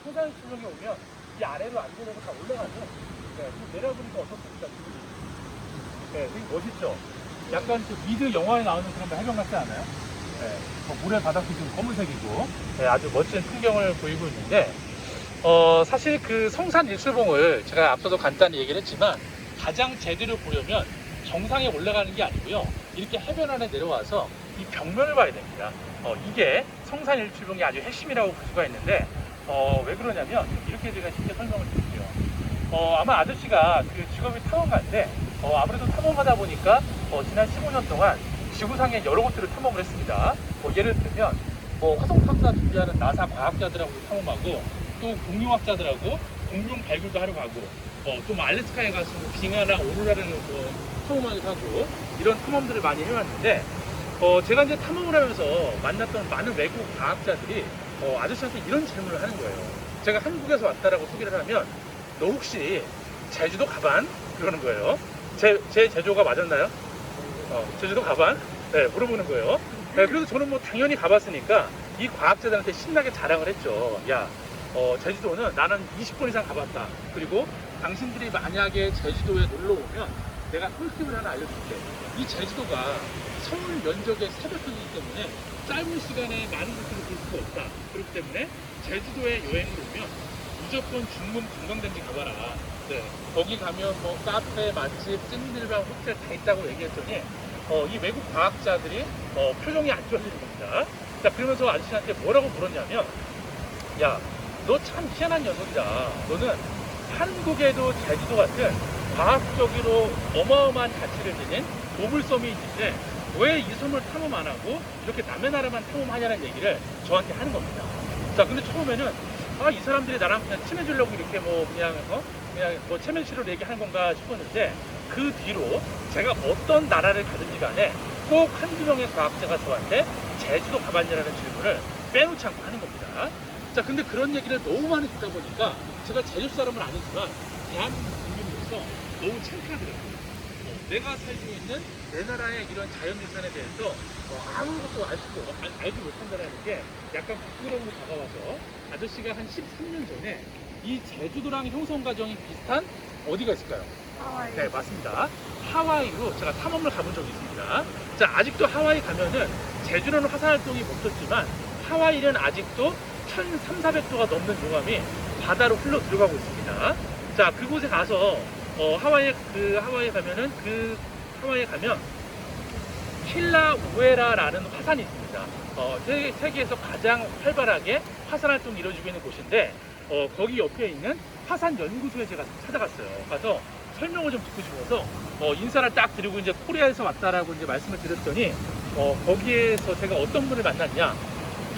성산일출봉에 오면 이 아래로 안전해서 다 올라가죠. 네, 좀 내려보니까 어떻습니까? 네, 되게 멋있죠? 약간 그 미드 영화에 나오는 그런 해변 같지 않아요? 네, 모래 바닥도 지금 검은색이고, 네, 아주 멋진 풍경을 보이고 있는데, 사실 그 성산일출봉을 제가 앞서도 간단히 얘기를 했지만, 가장 제대로 보려면 정상에 올라가는 게 아니고요. 이렇게 해변 안에 내려와서 이 벽면을 봐야 됩니다. 이게 성산일출봉의 아주 핵심이라고 볼 수가 있는데, 왜 그러냐면, 이렇게 제가 쉽게 설명을 드릴게요. 아마 아저씨가 그 직업이 탐험가인데, 아무래도 탐험하다 보니까, 지난 15년 동안 지구상의 여러 곳들을 탐험을 했습니다. 예를 들면, 화성 탐사 준비하는 나사 과학자들하고 탐험하고, 또 공룡학자들하고 공룡 발굴도 하러 가고, 또 알래스카에 가서 빙하나 오로라를 탐험하기도 하고, 이런 탐험들을 많이 해왔는데, 제가 이제 탐험을 하면서 만났던 많은 외국 과학자들이 아저씨한테 이런 질문을 하는 거예요. 제가 한국에서 왔다라고 소개를 하면, 너 혹시 제주도 가반? 그러는 거예요. 제 제주도가 맞았나요? 제주도 가반? 네, 물어보는 거예요. 네, 그래서 저는 뭐 당연히 가봤으니까 이 과학자들한테 신나게 자랑을 했죠. 야, 제주도는 나는 20번 이상 가봤다. 그리고 당신들이 만약에 제주도에 놀러 오면 내가 꿀팁을 하나 알려줄게. 이 제주도가 서울 면적의 300평이기 때문에 짧은 시간에 많은 곳을 볼 수가 없다. 그렇기 때문에 제주도에 여행을 오면 무조건 중문 관광단지 가봐라. 네, 거기 가면 뭐 카페, 맛집, 찜질방, 호텔 다 있다고 얘기했더니 이 외국 과학자들이 표정이 안 좋아지는 겁니다. 자, 그러면서 아저씨한테 뭐라고 물었냐면, 야, 너 참 희한한 녀석이다. 너는 한국에도 제주도 같은 과학적으로 어마어마한 가치를 지닌 보물섬이 있는데 왜 이 섬을 탐험 안 하고 이렇게 남의 나라만 탐험하냐는 얘기를 저한테 하는 겁니다. 자, 근데 처음에는 이 사람들이 나랑 그냥 친해지려고 이렇게 그냥 체면시로 얘기하는 건가 싶었는데, 그 뒤로 제가 어떤 나라를 가든지 간에 꼭 한두 명의 과학자가 저한테 제주도 가봤냐라는 질문을 빼놓지 않고 하는 겁니다. 자, 근데 그런 얘기를 너무 많이 듣다 보니까 제가 제주 사람은 아니지만 대한민국 국민으로서 너무 창피하더라고요. 내가 살고 있는 내 나라의 이런 자연유산에 대해서 아무것도 알지 못한다는 게 약간 부끄러움으로 다가와서, 아저씨가 한 13년 전에 이 제주도랑 형성 과정이 비슷한 어디가 있을까요? 하와이. 네, 맞습니다. 하와이로 제가 탐험을 가본 적이 있습니다. 자, 아직도 하와이 가면은 제주로는 화산활동이 멈췄지만 하와이는 아직도 1300~1400도가 넘는 용암이 바다로 흘러 들어가고 있습니다. 자, 그곳에 가서 하와이에 가면은 하와이에 가면 킬라우에라라는 화산이 있습니다. 세계에서 가장 활발하게 화산 활동이 이루어지고 있는 곳인데, 거기 옆에 있는 화산 연구소에 제가 찾아갔어요. 가서 설명을 좀 듣고 싶어서 인사를 딱 드리고 이제 코리아에서 왔다라고 이제 말씀을 드렸더니, 거기에서 제가 어떤 분을 만났냐,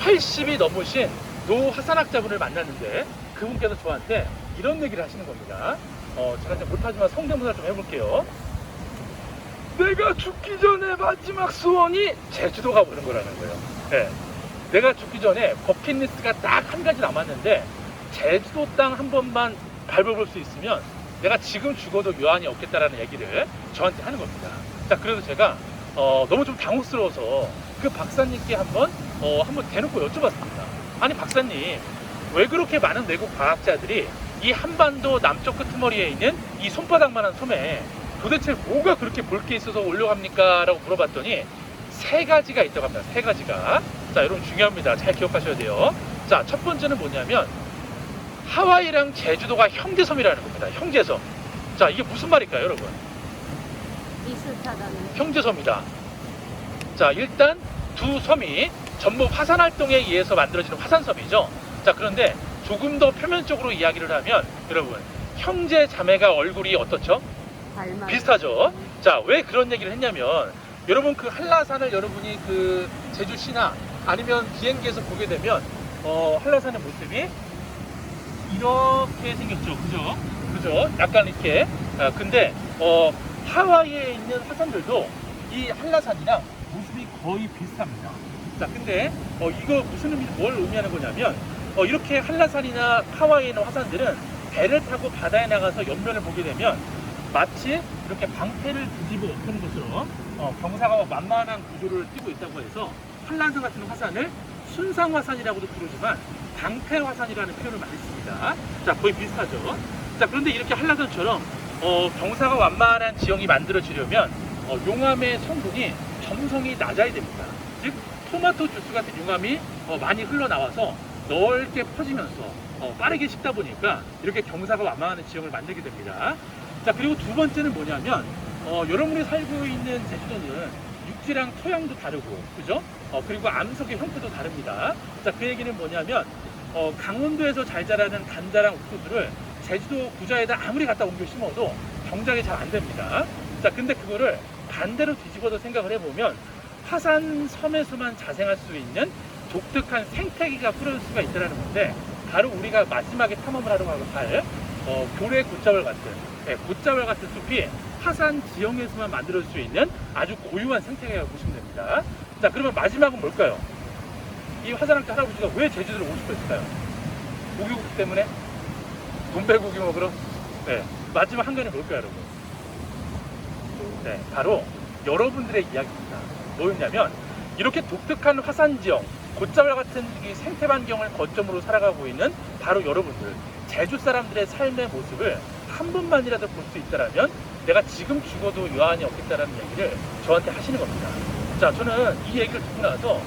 80이 넘으신 노 화산학자분을 만났는데, 그분께서 저한테 이런 얘기를 하시는 겁니다. 제가 이제 못하지만 성대모사 좀 해볼게요. 내가 죽기 전에 마지막 소원이 제주도 가보는 거라는 거예요. 네. 내가 죽기 전에 버킷리스트가 딱 한 가지 남았는데, 제주도 땅 한 번만 밟아볼 수 있으면 내가 지금 죽어도 유한이 없겠다라는 얘기를 저한테 하는 겁니다. 자, 그래서 제가 너무 좀 당혹스러워서 그 박사님께 한번 대놓고 여쭤봤습니다. 아니, 박사님, 왜 그렇게 많은 외국 과학자들이 이 한반도 남쪽 끄트머리에 있는 이 손바닥만한 섬에 도대체 뭐가 그렇게 볼 게 있어서 올려갑니까? 라고 물어봤더니 3가지가 있다고 합니다. 3가지가. 자, 여러분 중요합니다. 잘 기억하셔야 돼요. 자, 첫 번째는 뭐냐면 하와이랑 제주도가 형제섬이라는 겁니다. 형제섬. 자, 이게 무슨 말일까요, 여러분? 비슷하다는. 형제섬이다. 자, 일단 두 섬이 전부 화산 활동에 의해서 만들어지는 화산섬이죠. 자, 그런데 조금 더 표면적으로 이야기를 하면, 여러분, 형제 자매가 얼굴이 어떻죠? 비슷하죠. 자, 왜 그런 얘기를 했냐면, 여러분 그 한라산을 여러분이 그 제주시나 아니면 비행기에서 보게 되면 한라산의 모습이 이렇게 생겼죠. 그죠? 약간 이렇게. 근데 하와이에 있는 화산들도 이 한라산이랑 모습이 거의 비슷합니다. 자, 근데 이거 뭘 의미하는 거냐면, 이렇게 한라산이나 하와이에 있는 화산들은 배를 타고 바다에 나가서 옆면을 보게 되면 마치 이렇게 방패를 뒤집어 엎은 것처럼 경사가 만만한 구조를 띠고 있다고 해서 한라산 같은 화산을 순상화산이라고도 부르지만, 방패화산이라는 표현을 많이 씁니다. 자, 거의 비슷하죠. 자, 그런데 이렇게 한라산처럼 경사가 완만한 지형이 만들어지려면 용암의 성분이 점성이 낮아야 됩니다. 즉 토마토 주스 같은 용암이 많이 흘러나와서 넓게 퍼지면서 빠르게 식다 보니까 이렇게 경사가 완만한 지형을 만들게 됩니다. 자, 그리고 두 번째는 뭐냐면 여러분이 살고 있는 제주도는 육지랑 토양도 다르고, 그죠? 그리고 암석의 형태도 다릅니다. 자, 그 얘기는 뭐냐면 강원도에서 잘 자라는 단자랑 옥수수를 제주도 구좌에다 아무리 갖다 옮겨 심어도 경작이 잘 안 됩니다. 자, 근데 그거를 반대로 뒤집어서 생각을 해보면 화산 섬에서만 자생할 수 있는 독특한 생태계가 뿌려질 수가 있다는 건데, 바로 우리가 마지막에 탐험을 하러 갈 교래 곶자월 같은 숲이 화산 지형에서만 만들 수 있는 아주 고유한 생태계라고 보시면 됩니다. 자, 그러면 마지막은 뭘까요? 이 화산학자 할아버지가 왜 제주도를 오고 싶었을까요? 고기국수 때문에? 돈배고기 먹으러? 네, 마지막 한간이 뭘까요, 여러분? 네, 바로 여러분들의 이야기입니다. 뭐였냐면 이렇게 독특한 화산 지형, 곶자월 같은 이 생태 반경을 거점으로 살아가고 있는 바로 여러분들, 제주 사람들의 삶의 모습을 한 번만이라도 볼 수 있다면 내가 지금 죽어도 여한이 없겠다라는 얘기를 저한테 하시는 겁니다. 자, 저는 이 얘기를 듣고 나서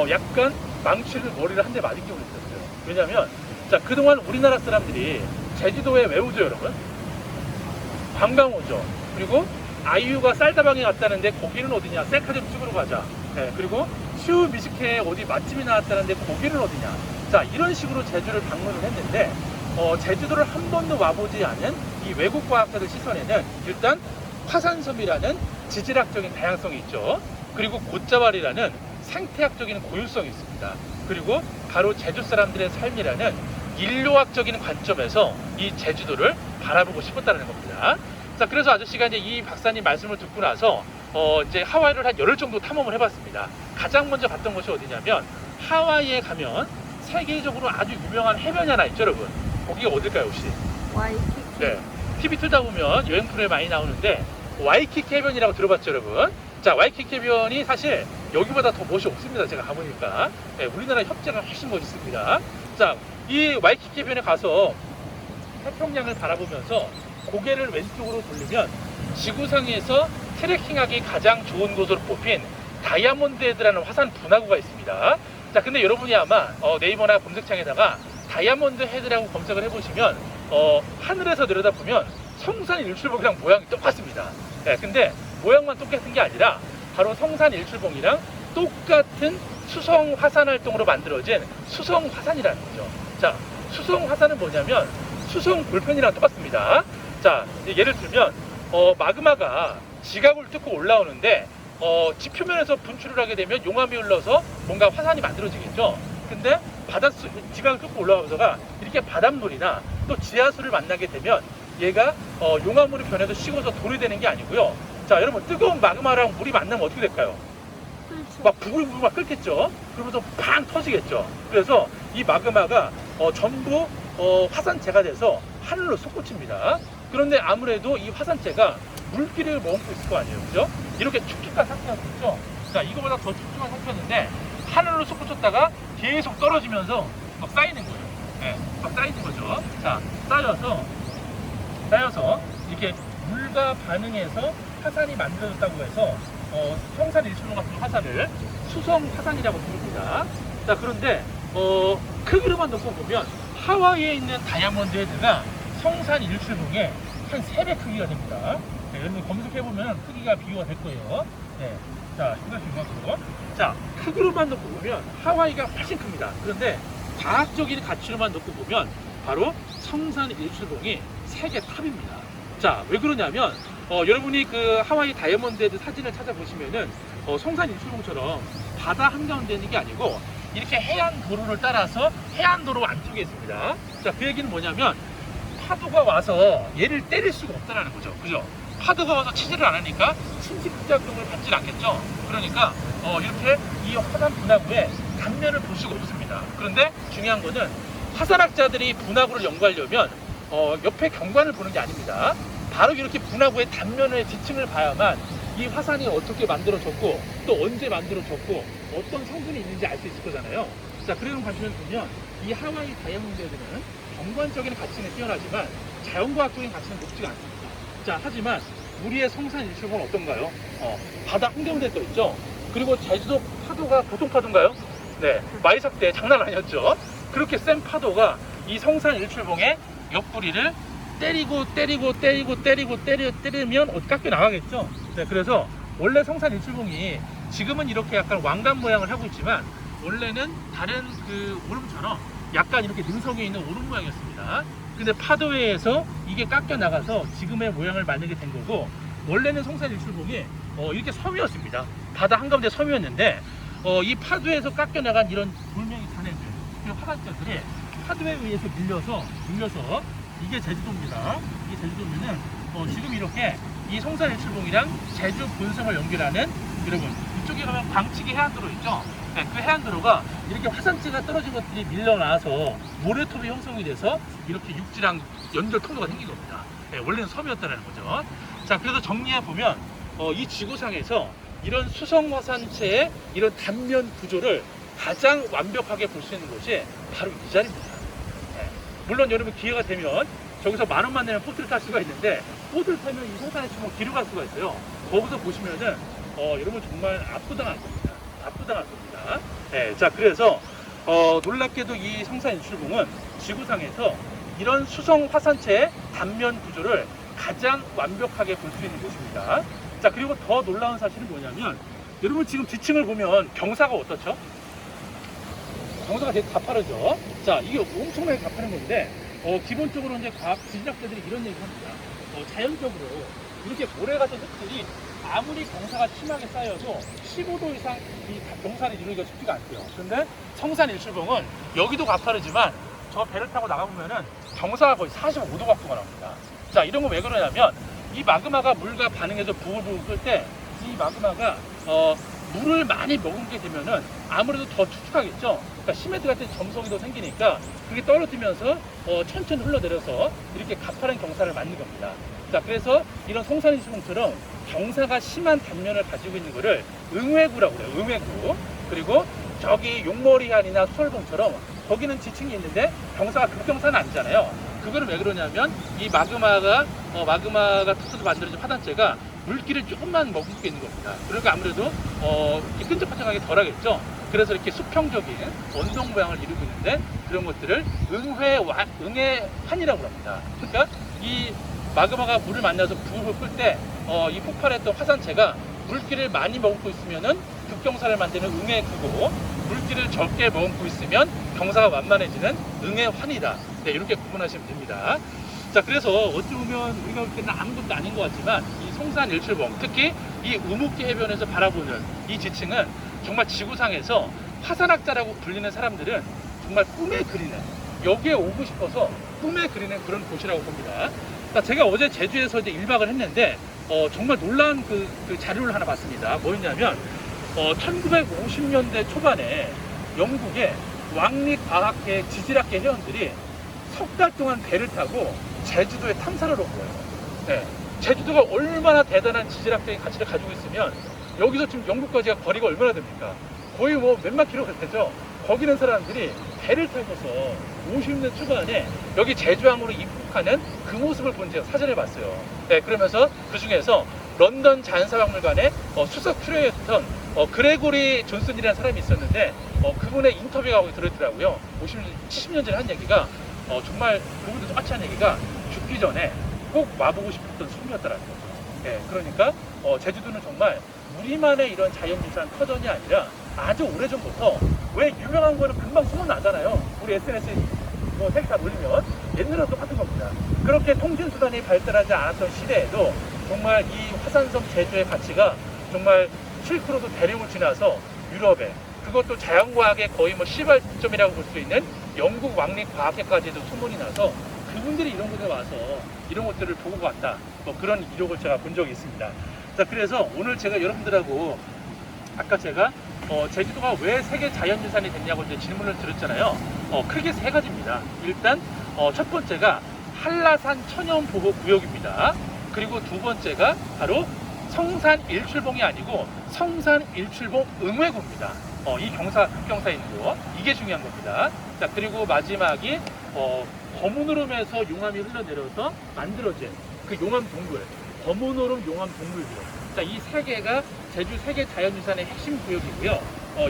약간 망치를 머리를 한 대 맞은 기분이 들었어요. 왜냐면 자, 그동안 우리나라 사람들이 제주도에 왜 오죠, 여러분? 관광 오죠. 그리고 아이유가 쌀다방에 갔다는데 거기는 어디냐? 셀카 좀 찍으러 가자. 네, 그리고 슈 미식회에 어디 맛집이 나왔다는데 거기는 어디냐? 자, 이런 식으로 제주를 방문을 했는데 제주도를 한 번도 와보지 않은 이 외국 과학자들 시선에는 일단 화산섬이라는 지질학적인 다양성이 있죠. 그리고 곶자왈이라는 생태학적인 고유성이 있습니다. 그리고 바로 제주 사람들의 삶이라는 인류학적인 관점에서 이 제주도를 바라보고 싶었다는 겁니다. 자, 그래서 아저씨가 이제 이 박사님 말씀을 듣고 나서 이제 하와이를 한 열흘 정도 탐험을 해봤습니다. 가장 먼저 갔던 곳이 어디냐면 하와이에 가면 세계적으로 아주 유명한 해변이 하나 있죠, 여러분. 거기가 어딜까요, 혹시? 와이키키. 네, TV 틀다 보면 여행 프로에 많이 나오는데 와이키키 해변이라고 들어봤죠, 여러분? 자, 와이키키 해변이 사실 여기보다 더 멋이 없습니다. 제가 가보니까. 네, 우리나라 협재가 훨씬 멋있습니다. 자, 이 와이키키 해변에 가서 태평양을 바라보면서 고개를 왼쪽으로 돌리면 지구상에서 트레킹하기 가장 좋은 곳으로 뽑힌 다이아몬드 헤드라는 화산 분화구가 있습니다. 자, 근데 여러분이 아마 네이버나 검색창에다가 다이아몬드 헤드라고 검색을 해보시면 하늘에서 내려다보면 성산 일출봉이랑 모양이 똑같습니다. 네, 근데 모양만 똑같은 게 아니라 바로 성산 일출봉이랑 똑같은 수성 화산 활동으로 만들어진 수성 화산이라는 거죠. 자, 수성 화산은 뭐냐면 수성 볼펜이랑 똑같습니다. 자, 예를 들면 마그마가 지각을 뚫고 올라오는데 지표면에서 분출을 하게 되면 용암이 흘러서 뭔가 화산이 만들어지겠죠. 근데 바닷수 지각을 뚫고 올라오면서가 이렇게 바닷물이나 또 지하수를 만나게 되면 얘가 용암으로 변해서 식어서 돌이 되는 게 아니고요. 자, 여러분, 뜨거운 마그마랑 물이 만나면 어떻게 될까요? 막 부글부글 막 끓겠죠. 그러면서 팡 터지겠죠. 그래서 이 마그마가 전부 화산재가 돼서 하늘로 솟구칩니다. 그런데 아무래도 이 화산재가 물기를 머금고 있을 거 아니에요, 그죠? 이렇게 축축한 상태가 있죠. 자, 이거보다 더 축축한 상태였는데 하늘로 솟구쳤다가 계속 떨어지면서 막 쌓이는 거예요. 네, 막 쌓이는 거죠. 자, 쌓여서 이렇게 물과 반응해서 화산이 만들어졌다고 해서 성산 일출봉 같은 화산을 수성 화산이라고 부릅니다. 자, 그런데 크기로만 놓고 보면 하와이에 있는 다이아몬드 헤드가 성산 일출봉의 한 3배 크기가 됩니다. 네, 여러분 검색해보면 크기가 비교가 될 거예요. 네, 자, 이것이 이만큼. 자, 크기로만 놓고 보면 하와이가 훨씬 큽니다. 그런데 과학적인 가치로만 놓고 보면 바로 성산 일출봉이 세계 탑입니다. 자, 왜 그러냐면 여러분이 그 하와이 다이아몬드 헤드 사진을 찾아보시면은 성산 일출봉처럼 바다 한가운데 있는 게 아니고 이렇게 해안 도로를 따라서 해안도로 안쪽에 있습니다. 자, 그 얘기는 뭐냐면 파도가 와서 얘를 때릴 수가 없다는 거죠. 그죠? 파도가 와서 치지를 않으니까 침식작용을 받질 않겠죠. 그러니까 이렇게 이 화산 분화구의 단면을 볼 수가 없습니다. 그런데 중요한 거는 화산학자들이 분화구를 연구하려면 옆에 경관을 보는 게 아닙니다. 바로 이렇게 분화구의 단면의 지층을 봐야만 이 화산이 어떻게 만들어졌고 또 언제 만들어졌고 어떤 성분이 있는지 알 수 있을 거잖아요. 자, 그래서 보시면 이 하와이 다이아몬드에는 경관적인 가치는 뛰어나지만 자연과학적인 가치는 높지가 않습니다. 자, 하지만 우리의 성산 일출봉은 어떤가요? 바다 한가운데 떠 있죠. 그리고 제주도 파도가 보통 파도인가요? 네, 마이삭 때 장난 아니었죠. 그렇게 센 파도가 이 성산 일출봉의 옆구리를 때리면 깎여 나가겠죠. 네, 그래서 원래 성산 일출봉이 지금은 이렇게 약간 왕관 모양을 하고 있지만 원래는 다른 그 오름처럼 약간 이렇게 능성에 있는 오름 모양이었습니다. 근데 파도에 의해서 이게 깎여 나가서 지금의 모양을 만들게 된 거고, 원래는 성산 일출봉이 이렇게 섬이었습니다. 바다 한가운데 섬이었는데 이 파도에서 깎여 나간 이런 돌멩이 잔해들, 그리고 화산재들이 파도에 의해서 밀려서 이게 제주도입니다. 이게 제주도면은 지금 이렇게 이 성산 일출봉이랑 제주 본섬을 연결하는, 여러분 이쪽에 가면 광치기 해안도로 있죠. 네, 그 해안도로가 이렇게 화산재가 떨어진 것들이 밀려나서 모래톱이 형성이 돼서 이렇게 육지랑 연결 통로가 생긴 겁니다. 네, 원래는 섬이었다는 거죠. 자, 그래서 정리해 보면 이 지구상에서 이런 수성 화산체의 이런 단면 구조를 가장 완벽하게 볼 수 있는 곳이 바로 이 자리입니다. 네, 물론 여러분 기회가 되면 저기서 10,000원만 내면 보트를 탈 수가 있는데, 보트를 타면 이 성산에 치면 뒤로 갈 수가 있어요. 거기서 보시면은 여러분 정말 압도당할 겁니다. 압도당할 겁니다. 네, 자, 그래서 놀랍게도 이 성산 일출봉은 지구상에서 이런 수성 화산체의 단면 구조를 가장 완벽하게 볼 수 있는 곳입니다. 자, 그리고 더 놀라운 사실은 뭐냐면, 여러분 지금 지층을 보면 경사가 어떻죠? 경사가 되게 가파르죠. 자, 이게 엄청나게 가파른 건데 기본적으로 이제 과학 지질학자들이 이런 얘기를 합니다. 자연적으로 이렇게 모래 같은 흙들이 아무리 경사가 심하게 쌓여도 15도 이상 이 경사를 이루기가 쉽지가 않대요. 근데 성산 일출봉은 여기도 가파르지만 저 배를 타고 나가보면은 경사가 거의 45도 각도가 나옵니다. 자, 이런 거 왜 그러냐면 이 마그마가 물과 반응해서 부글부글 끓 때 이 마그마가 물을 많이 머금게 되면은 아무래도 더 축축하겠죠. 그러니까 시멘트 같은 점성이 더 생기니까 그게 떨어지면서 천천히 흘러내려서 이렇게 가파른 경사를 만든 겁니다. 자, 그래서 이런 성산 일출봉처럼 경사가 심한 단면을 가지고 있는 거를 응회구라고 그래요. 응회구. 그리고 저기 용머리안이나 수월봉처럼 거기는 지층이 있는데 경사가 극경사는 아니잖아요. 그거는 왜 그러냐면 이 마그마가 특수로 만들어진 화산재가 물기를 조금만 머금고 있는 겁니다. 그러니까 아무래도 이렇게 끈적끈적하게 덜하겠죠. 그래서 이렇게 수평적인 원동 모양을 이루고 있는데, 그런 것들을 응해환이라고 합니다. 그러니까 이 마그마가 물을 만나서 부글부글 끓 때 이 폭발했던 화산재가 물기를 많이 머금고 있으면은 극경사를 만드는 응해구고, 물기를 적게 머금고 있으면 경사가 완만해지는 응해환이다. 네, 이렇게 구분하시면 됩니다. 자, 그래서 어찌 보면 우리가 볼 때는 아무것도 아닌 것 같지만 이 성산 일출봉, 특히 이 우묵계 해변에서 바라보는 이 지층은 정말 지구상에서 화산학자라고 불리는 사람들은 정말 꿈에 그리는, 여기에 오고 싶어서 꿈에 그리는 그런 곳이라고 봅니다. 자, 제가 어제 제주에서 이제 1박을 했는데 정말 놀라운 그 자료를 하나 봤습니다. 뭐였냐면 1950년대 초반에 영국의 왕립과학계 지질학계 회원들이 석 달 동안 배를 타고 제주도에 탐사를 온 거예요. 네. 제주도가 얼마나 대단한 지질학적인 가치를 가지고 있으면 여기서 지금 영국까지가 거리가 얼마나 됩니까? 거의 뭐 몇만 킬로가 되죠. 거기는 사람들이 배를 타고서 50년 초반에 여기 제주항으로 입국하는 그 모습을 본 제가 사진을 봤어요. 네, 그러면서 그 중에서 런던 자연사박물관의 수석 큐레이터였던 그레고리 존슨이라는 사람이 있었는데 그분의 인터뷰가 거기 들어있더라고요. 70년 전에 한 얘기가 정말 그분도 똑같이 한 얘기가 죽기 전에 꼭 와보고 싶었던 숲이었다라는 거죠. 네, 그러니까 제주도는 정말 우리만의 이런 자연유산 터전이 아니라 아주 오래전부터, 왜 유명한 거는 금방 소문나잖아요. 우리 SNS에 뭐 색 다 올리면 옛날랑 똑같은 겁니다. 그렇게 통신수단이 발달하지 않았던 시대에도 정말 이 화산섬 제주의 가치가 정말 실크로드 대륙을 지나서 유럽에, 그것도 자연과학의 거의 뭐 시발점이라고 볼 수 있는 영국 왕립과학회까지도 소문이 나서 그분들이 이런 곳에 와서 이런 것들을 보고 갔다, 뭐 그런 이력을 제가 본 적이 있습니다. 자, 그래서 오늘 제가 여러분들하고 아까 제가 제주도가 왜 세계 자연유산이 됐냐고 이제 질문을 드렸잖아요. 크게 세 가지입니다. 일단 첫 번째가 한라산 천연보호구역입니다. 그리고 두 번째가 바로 성산 일출봉이 아니고 성산 일출봉 응회구입니다. 이 경사, 급경사 있는 거, 이게 중요한 겁니다. 자, 그리고 마지막이 거문오름에서 용암이 흘러내려서 만들어진 그 용암 동굴, 거문오름 용암 동굴들. 자, 이 세 개가 제주 세계 자연유산의 핵심 구역이고요.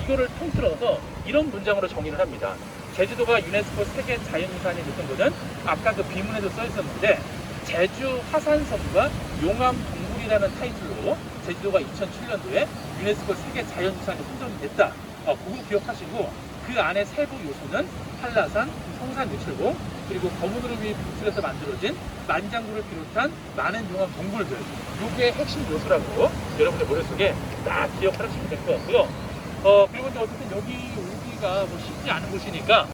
이거를 통틀어서 이런 문장으로 정의를 합니다. 제주도가 유네스코 세계 자연유산이 됐던 것은 아까 그 비문에도 써 있었는데, 제주 화산섬과 용암 동굴이라는 타이틀로 제주도가 2007년도에 유네스코 세계 자연유산에 선정이 됐다. 그거 기억하시고, 그 안에 세부 요소는 한라산, 성산유철봉, 그리고 거문오름이 분출해서 만들어진 만장굴을 비롯한 많은 용암 동굴들, 이게 핵심 요소라고 여러분들 머릿속에 딱 기억하시면 될 것 같고요. 그리고 이제 어쨌든 여기 오기가 뭐 쉽지 않은 곳이니까